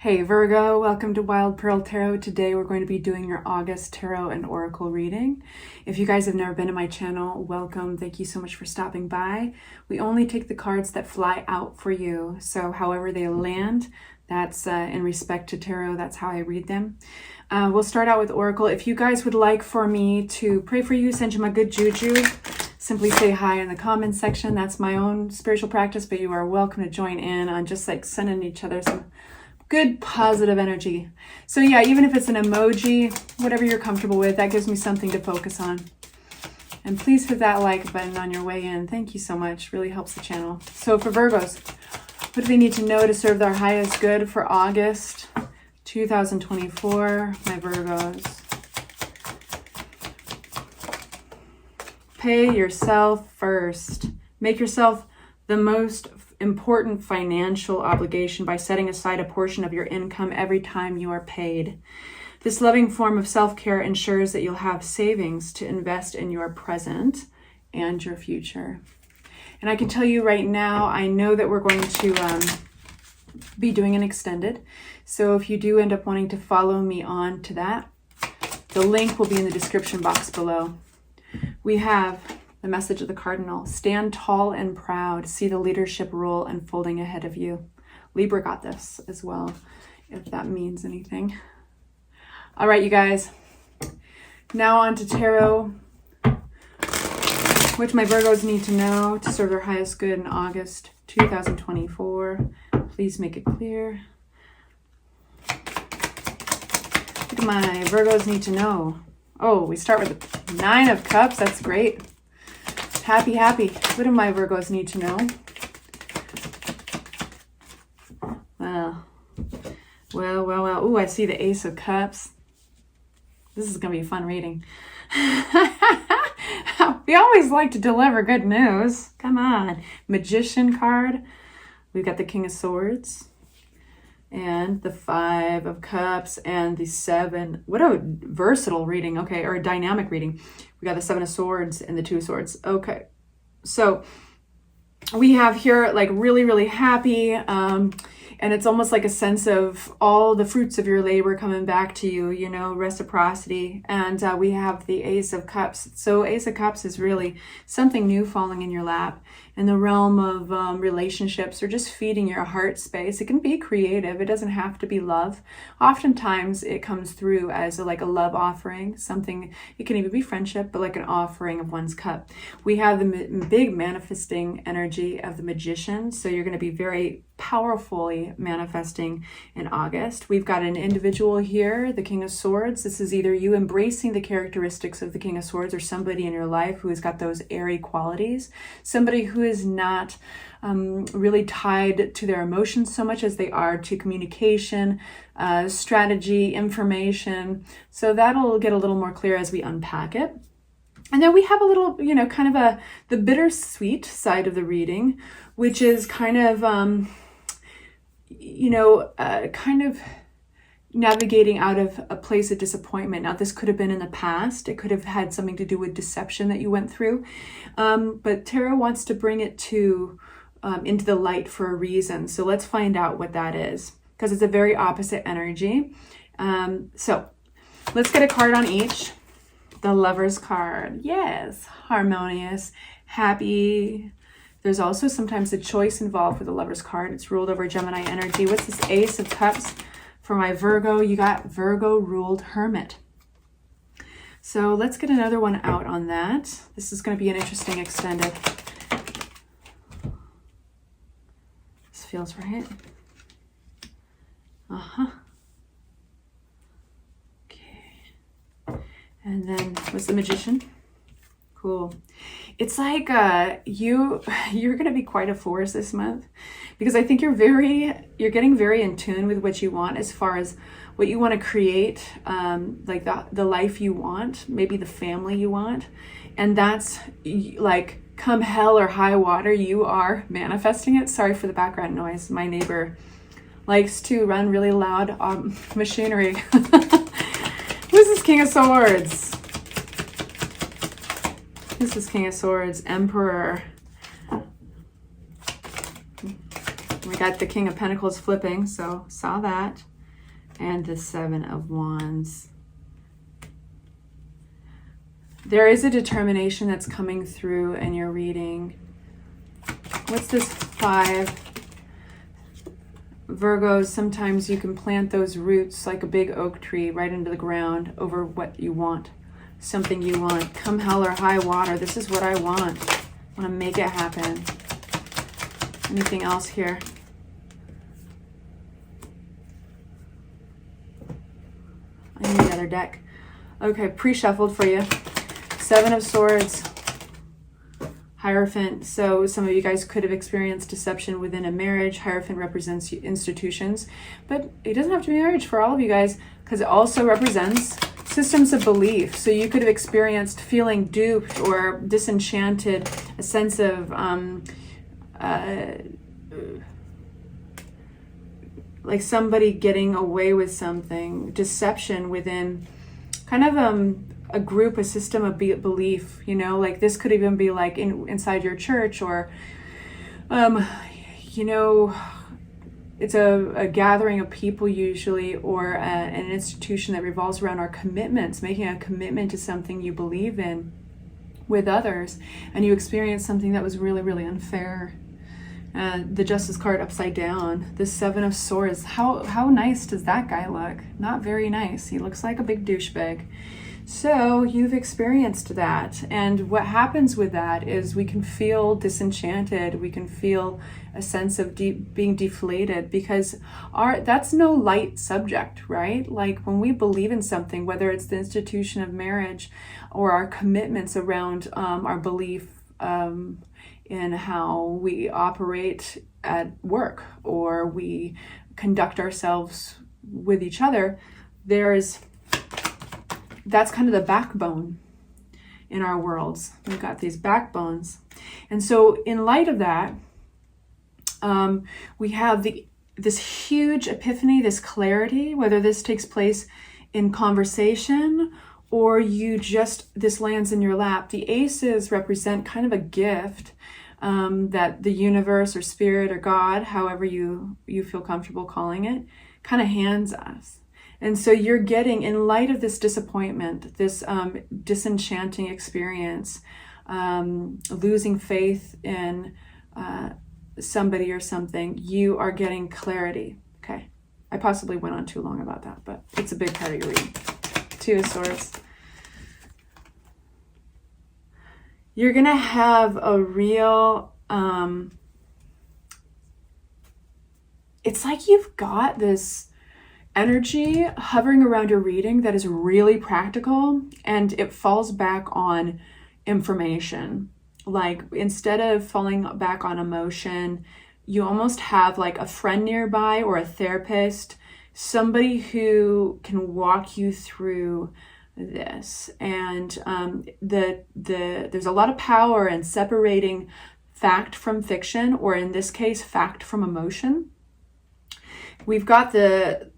Hey Virgo, welcome to Wild Pearl Tarot. Today we're going to be doing your August Tarot and Oracle reading. If you guys have never been to my channel, welcome. Thank you so much for stopping by. We only take the cards that fly out for you. So however they land, that's in respect to tarot, that's how I read them. We'll start out with Oracle. If you guys would like for me to pray for you, send you my good juju, simply say hi in the comments section. That's my own spiritual practice, but you are welcome to join in on just like sending each other some good positive energy. So yeah, even if it's an emoji, whatever you're comfortable with, that gives me something to focus on. And please hit that like button on your way in. Thank you so much. Really helps the channel. So for Virgos, what do they need to know to serve their highest good for August 2024? My Virgos. Pay yourself first. Make yourself the most important financial obligation by setting aside a portion of your income every time you are paid. This loving form of self-care ensures that you'll have savings to invest in your present and your future. And I can tell you right now, I know that we're going to be doing an extended. So if you do end up wanting to follow me on to that, the link will be in the description box below. We have the message of the cardinal: stand tall and proud, see the leadership role unfolding ahead of you. Libra got this as well, if that means anything. All right, you guys, now on to tarot, which my Virgos need to know to serve their highest good in August 2024. Please make it clear. What do my Virgos need to know? Oh, we start with the 9 of Cups. That's great. Happy. What do my Virgos need to know? Well. Ooh, I see the Ace of Cups. This is going to be a fun reading. We always like to deliver good news. Come on. Magician card. We've got the King of Swords and the 5 of Cups and the 7. What a versatile reading. Okay, or a dynamic reading. We got the 7 of Swords and the 2 of Swords. Okay, so we have here like really happy, and it's almost like a sense of all the fruits of your labor coming back to you, you know, reciprocity. And we have the Ace of Cups. So Ace of Cups is really something new falling in your lap in the realm of relationships or just feeding your heart space. It can be creative. It doesn't have to be love. Oftentimes it comes through as like a love offering, something. It can even be friendship, but like an offering of one's cup. We have the big manifesting energy of the Magician. So you're going to be very powerfully manifesting in August. We've got an individual here, the King of Swords. This is either you embracing the characteristics of the King of Swords or somebody in your life who has got those airy qualities. Somebody who is not really tied to their emotions so much as they are to communication, strategy, information. So that'll get a little more clear as we unpack it. And then we have a little, you know, kind of the bittersweet side of the reading, which is kind of, kind of navigating out of a place of disappointment. Now, this could have been in the past. It could have had something to do with deception that you went through. But Tarot wants to bring it to into the light for a reason. So let's find out what that is, because it's a very opposite energy. So let's get a card on each. The Lover's card. Yes, harmonious, happy. There's also sometimes a choice involved with the Lover's card. It's ruled over Gemini energy. What's this Ace of Cups for my Virgo? You got Virgo ruled Hermit. So let's get another one out on that. This is going to be an interesting extended. This feels right. And then what's the Magician? Cool. It's like you're going to be quite a force this month, because I think you're getting very in tune with what you want as far as what you want to create, like the life you want, maybe the family you want. And that's like come hell or high water, you are manifesting it. Sorry for the background noise. My neighbor likes to run really loud machinery. Who's this King of Swords? This is King of Swords, Emperor. We got the King of Pentacles flipping, so saw that. and the Seven of Wands. There is a determination that's coming through in your reading. What's this 5? Virgos, sometimes you can plant those roots like a big oak tree right into the ground over what you want. Something you want. Come hell or high water. This is what I want. I want to make it happen. Anything else here? I need another deck. Okay, pre-shuffled for you. 7 of Swords. Hierophant. So some of you guys could have experienced deception within a marriage. Hierophant represents institutions, but it doesn't have to be marriage for all of you guys, because it also represents systems of belief. So you could have experienced feeling duped or disenchanted, a sense of like somebody getting away with something, deception within kind of a group, a system of belief, you know, like this could even be like inside your church, or you know, it's a gathering of people usually, or an institution that revolves around our commitments, making a commitment to something you believe in with others, and you experience something that was really, really unfair. The Justice card upside down, the 7 of Swords. How nice does that guy look? Not very nice. He looks like a big douchebag. So you've experienced that, and what happens with that is we can feel disenchanted, we can feel a sense of being deflated, because that's no light subject, right? Like when we believe in something, whether it's the institution of marriage or our commitments around our belief in how we operate at work, or we conduct ourselves with each other, that's kind of the backbone in our worlds. We've got these backbones. And so in light of that, we have this huge epiphany, this clarity, whether this takes place in conversation or this lands in your lap. The aces represent kind of a gift that the universe or spirit or God, however you feel comfortable calling it, kind of hands us. And so you're getting, in light of this disappointment, this disenchanting experience, losing faith in somebody or something, you are getting clarity. Okay. I possibly went on too long about that, but it's a big part of your reading. 2 of Swords. You're going to have a real, it's like you've got this energy hovering around your reading that is really practical, and it falls back on information. Like instead of falling back on emotion, you almost have like a friend nearby or a therapist, somebody who can walk you through this. And there's a lot of power in separating fact from fiction, or in this case, fact from emotion. We've got the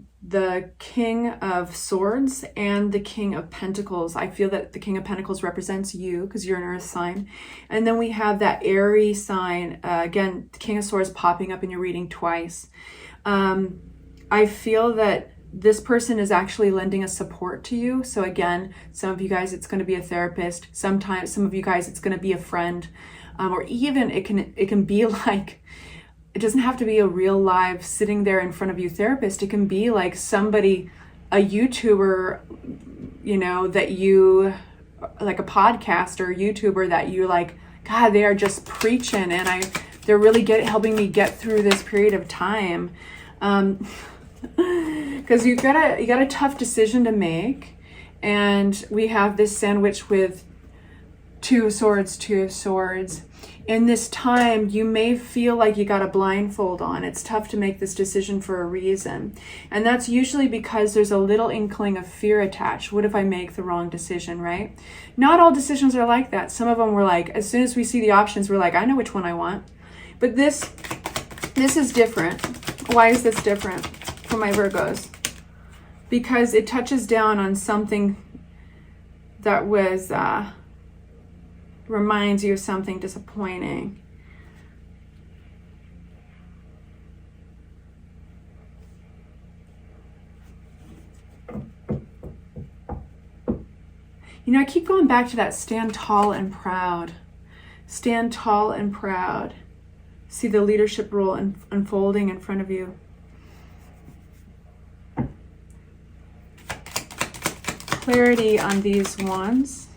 King of Swords and the King of Pentacles. I feel that the King of Pentacles represents you because you're an earth sign. And then we have that Aries sign. Again, the King of Swords popping up in your reading twice. I feel that this person is actually lending a support to you. So again, some of you guys, it's going to be a therapist. Sometimes some of you guys, it's going to be a friend. Or even it can be like, it doesn't have to be a real live sitting there in front of you therapist. It can be like somebody, a YouTuber, you know, that you, like a podcaster, YouTuber that you like, God, they are just preaching, and they're really helping me get through this period of time. Because you got a tough decision to make, and we have this sandwich with 2 of Swords, 2 of Swords. In this time, you may feel like you got a blindfold on. It's tough to make this decision for a reason. And that's usually because there's a little inkling of fear attached. What if I make the wrong decision, right? Not all decisions are like that. Some of them were like, as soon as we see the options, we're like, I know which one I want. But this is different. Why is this different for my Virgos? Because it touches down on something that was... reminds you of something disappointing. You know, I keep going back to that stand tall and proud. Stand tall and proud. See the leadership role unfolding in front of you. Clarity on these wands.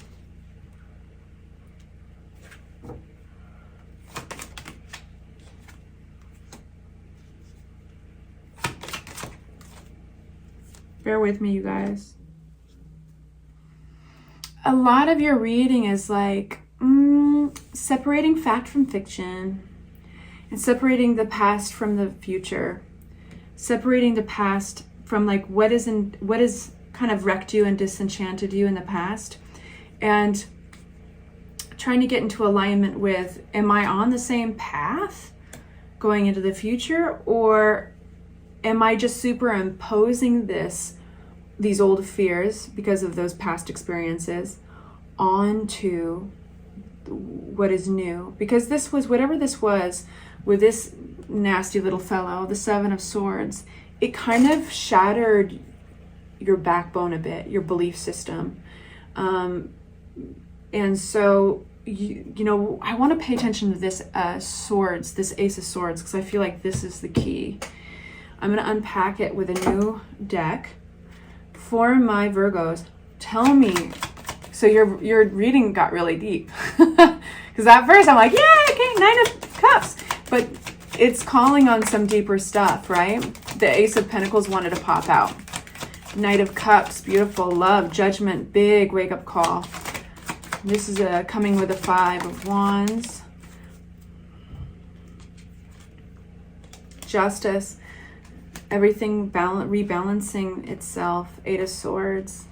Bear with me, you guys. A lot of your reading is like separating fact from fiction and separating the past from the future. Separating the past from like what is kind of wrecked you and disenchanted you in the past, and trying to get into alignment with, am I on the same path going into the future, or am I just superimposing these old fears because of those past experiences onto what is new? Because this was, whatever this was, with this nasty little fellow, the Seven of Swords, it kind of shattered your backbone a bit, your belief system. And so, you know, I want to pay attention to this swords, this Ace of Swords, because I feel like this is the key. I'm going to unpack it with a new deck for my Virgos. Tell me. So your reading got really deep. Because at first I'm like, yeah, okay, Nine of Cups. But it's calling on some deeper stuff, right? The Ace of Pentacles wanted to pop out. Knight of Cups, beautiful, love, judgment, big wake-up call. This is coming with a Five of Wands. Justice, everything rebalancing itself. Eight of Swords.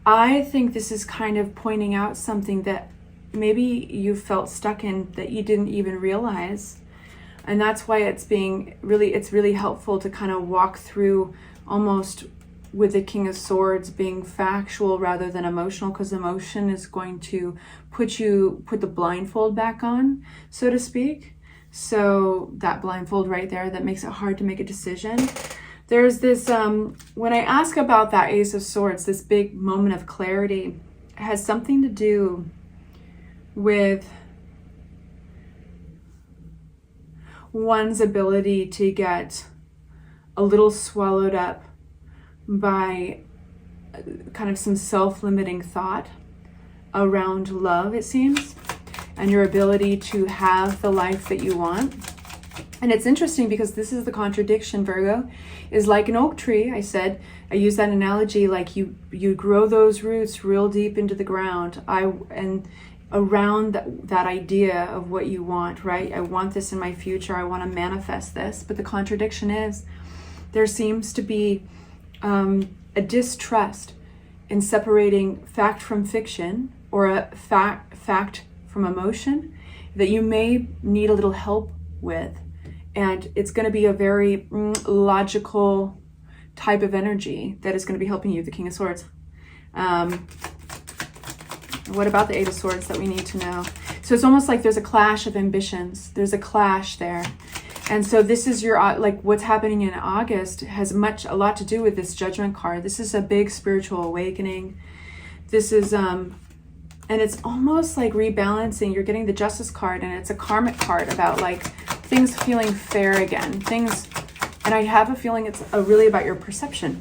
I think this is kind of pointing out something that maybe you felt stuck in that you didn't even realize. And that's why it's really helpful to kind of walk through almost with the King of Swords being factual rather than emotional, because emotion is going to put the blindfold back on, so to speak. So that blindfold right there, that makes it hard to make a decision. There's this, when I ask about that Ace of Swords, this big moment of clarity, it has something to do with one's ability to get a little swallowed up by kind of some self-limiting thought around love, it seems, and your ability to have the life that you want. And it's interesting because this is the contradiction, Virgo, is like an oak tree. I use that analogy, like you grow those roots real deep into the ground, and around that idea of what you want, right? I want this in my future. I want to manifest this. But the contradiction is there seems to be a distrust in separating fact from fiction, or a fact from emotion, that you may need a little help with. And it's going to be a very logical type of energy that is going to be helping you, the King of Swords. What about the Eight of Swords that we need to know? So it's almost like there's a clash of ambitions. There's a clash there. And so this is your, like what's happening in August has a lot to do with this Judgment card. This is a big spiritual awakening. This is, and it's almost like rebalancing. You're getting the Justice card, and it's a karmic card about like things feeling fair again. And I have a feeling it's really about your perception.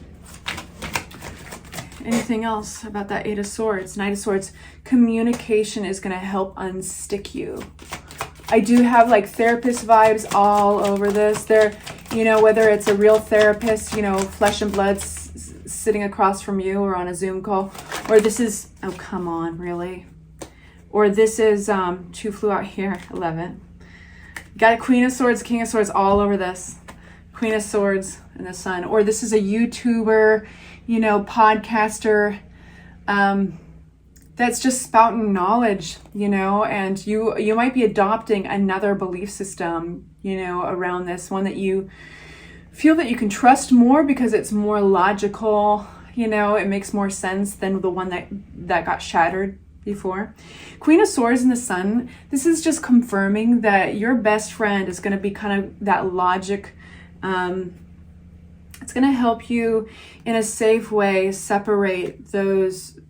Anything else about that Eight of Swords? Knight of Swords. Communication is going to help unstick you. I do have like therapist vibes all over this. There, you know, whether it's a real therapist, you know, flesh and blood sitting across from you or on a Zoom call, or this is, oh, come on, really? Or this is, two flew out here, 11. Got a Queen of Swords, King of Swords all over this. Queen of Swords in the sun. Or this is a YouTuber, you know, podcaster, that's just spouting knowledge, you know, and you might be adopting another belief system, you know, around this one that you feel that you can trust more because it's more logical, you know, it makes more sense than the one that got shattered before. Queen of Swords in the sun, this is just confirming that your best friend is going to be kind of that logic. It's going to help you in a safe way separate those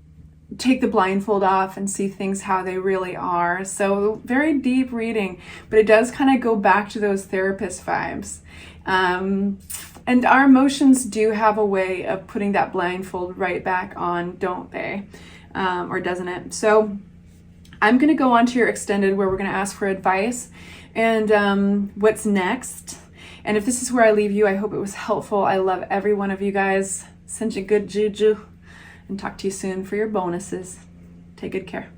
take the blindfold off and see things how they really are. So very deep reading, but it does kind of go back to those therapist vibes. And our emotions do have a way of putting that blindfold right back on, don't they? Or doesn't it? So I'm going to go on to your extended, where we're going to ask for advice and what's next. And if this is where I leave you, I hope it was helpful. I love every one of you guys. Send you good juju, and talk to you soon for your bonuses. Take good care.